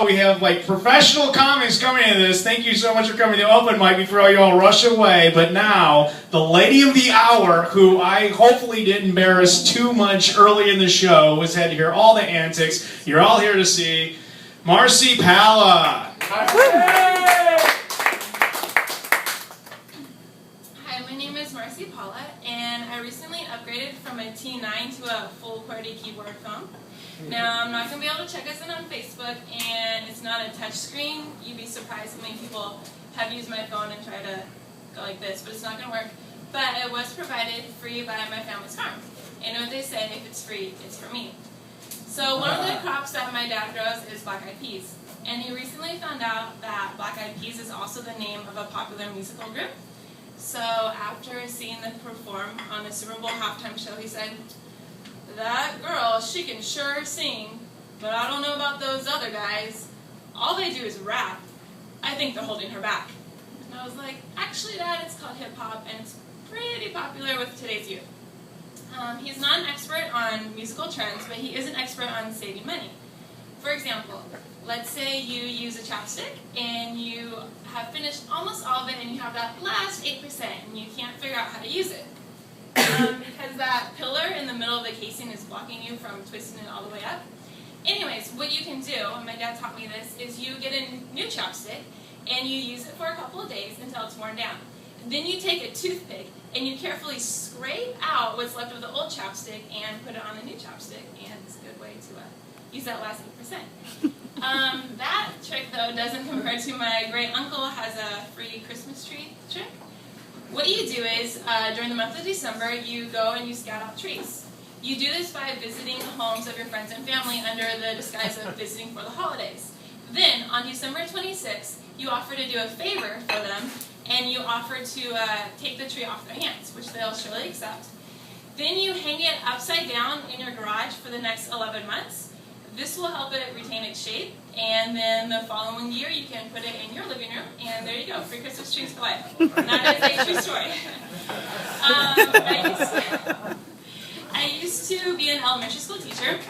We have like professional comics coming into this. Thank you so much for coming to Open Mic before you all rush away. But now, the lady of the hour, who I hopefully didn't embarrass too much early in the show, was had to hear all the antics. You're all here to see Marci Palla. Hi, my name is Marci Palla, and I recently upgraded from a T9 to a full QWERTY keyboard phone. Now, I'm not going to be able to check us in on Facebook, and it's not a touch screen. You'd be surprised how many people have used my phone and try to go like this, but it's not going to work. But it was provided free by my family's farm. And what they say, if it's free, it's for me. So one of the crops that my dad grows is black-eyed peas. And he recently found out that black-eyed peas is also the name of a popular musical group. So after seeing them perform on the Super Bowl halftime show, he said, "That girl, she can sure sing, but I don't know about those other guys. All they do is rap. I think they're holding her back." And I was like, "Actually, Dad, it's called hip-hop, and it's pretty popular with today's youth." He's not an expert on musical trends, but he is an expert on saving money. For example, let's say you use a chapstick, and you have finished almost all of it, and you have that last 8%, and you can't figure out how to use it. Because that pillar in the middle of the casing is blocking you from twisting it all the way up. Anyways, what you can do, and my dad taught me this, is you get a new chopstick and you use it for a couple of days until it's worn down. Then you take a toothpick and you carefully scrape out what's left of the old chopstick and put it on the new chopstick, and it's a good way to use that last 8%. That trick, though, doesn't compare to my great uncle has a free Christmas tree trick. What you do is, during the month of December, you go and you scout out trees. You do this by visiting the homes of your friends and family under the disguise of visiting for the holidays. Then, on December 26th, you offer to do a favor for them, and you offer to take the tree off their hands, which they'll surely accept. Then you hang it upside down in your garage for the next 11 months. This will help it retain its shape, and then the following year you can put it in your living room, and there you go, free Christmas trees for life. And that is a true story. I used to be an elementary school teacher,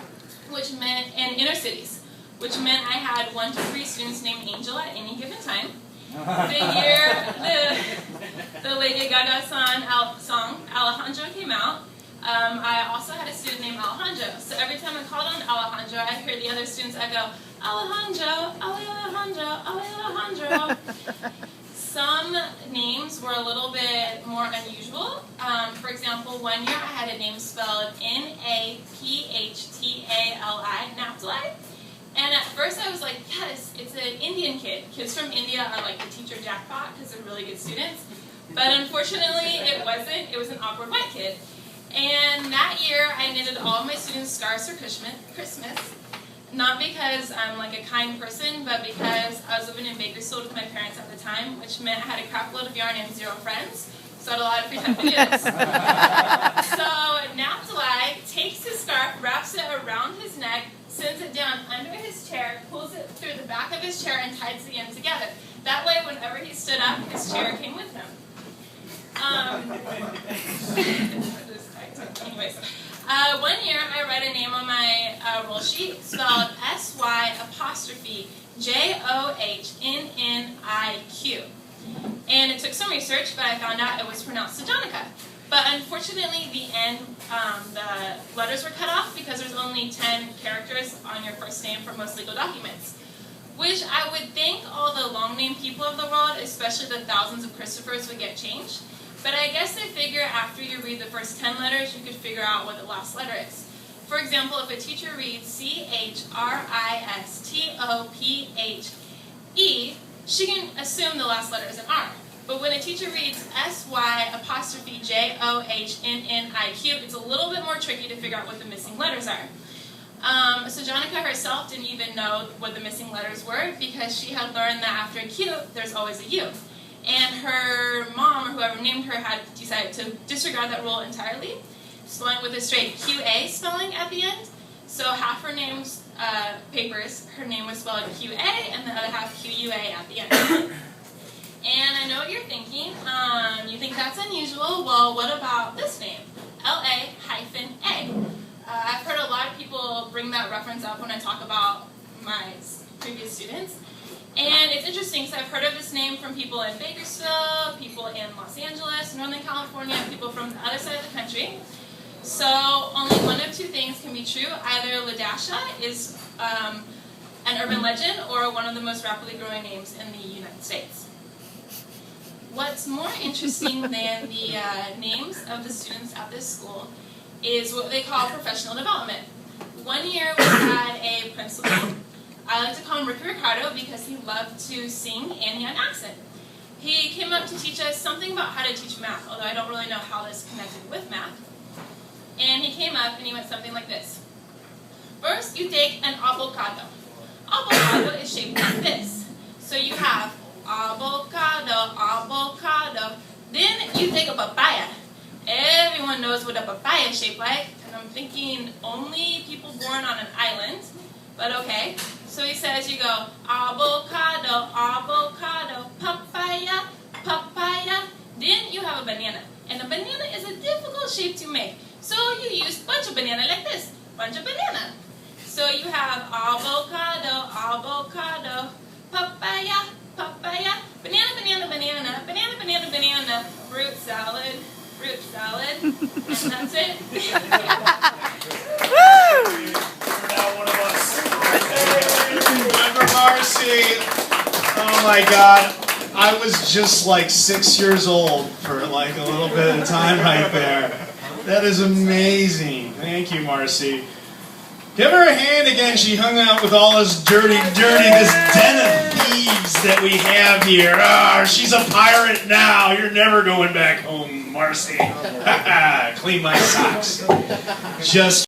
which meant in inner cities, which meant I had 1 to 3 students named Angel at any given time. The year the Lady Gaga song Alejandro came out, I also had a student named Alejandro. So every time I called on Alejandro, I heard the other students echo, "Alejandro, Alejandro, Alejandro." Some names were a little bit more unusual. For example, one year I had a name spelled Naphthali, Naphtali. And at first I was like, yes, it's an Indian kid. Kids from India are like the teacher jackpot because they're really good students. But unfortunately, it wasn't. It was an awkward white kid. And that year, I knitted all of my students scarves for Christmas. Not because I'm like a kind person, but because I was living in Bakersfield with my parents at the time, which meant I had a crap load of yarn and 0 friends. So I had a lot of free time to do this. So Naphtali takes his scarf, wraps it around his neck, sends it down under his chair, pulls it through the back of his chair, and ties the end together. That way, whenever he stood up, his chair came with him. Anyways, one year I read a name on my roll sheet spelled SY'Johnniq. And it took some research, but I found out it was pronounced Sejonica. But unfortunately, the end, the letters were cut off because there's only 10 characters on your first name for most legal documents. Which I would think all the long-named people of the world, especially the thousands of Christophers, would get changed. But I guess they figure after you read the first 10 letters, you could figure out what the last letter is. For example, if a teacher reads CHRISTOPHE, she can assume the last letter is an R. But when a teacher reads SY'Johnniq, it's a little bit more tricky to figure out what the missing letters are. So Jonica herself didn't even know what the missing letters were because she had learned that after a Q, there's always a U. And her mom, or whoever named her, had decided to disregard that rule entirely. Just went with a straight QA spelling at the end. So half her name's papers, her name was spelled QA, and the other half QUA at the end. And I know what you're thinking. You think that's unusual. Well, what about this name? LA-A. I've heard a lot of people bring that reference up when I talk about my previous students. And it's interesting because I've heard of this name from people in Bakersfield, people in Los Angeles, Northern California, people from the other side of the country. So only one of two things can be true. Either Ladasha is an urban legend or one of the most rapidly growing names in the United States. What's more interesting than the names of the students at this school is what they call professional development. One year we had a principal. I like to call him Ricky Ricardo because he loved to sing and he had an accent. He came up to teach us something about how to teach math, although I don't really know how this connected with math. And he came up and he went something like this. First, you take an avocado. Avocado is shaped like this. So you have avocado, avocado. Then you take a papaya. Everyone knows what a papaya is shaped like. And I'm thinking only people born on an island. But okay. So he says you go avocado, avocado, papaya, papaya. Then you have a banana. And a banana is a difficult shape to make. So you use bunch of banana like this. Bunch of banana. So you have avocado, avocado, papaya, papaya, banana, banana, banana, banana, banana, banana, fruit salad, and that's it. You're now one of us. Remember Marci? Oh my God. I was just like 6 years old for like a little bit of time right there. That is amazing. Thank you, Marci. Give her a hand again. She hung out with all this this den of thieves that we have here. Oh, she's a pirate now. You're never going back home, Marci. Clean my socks. Just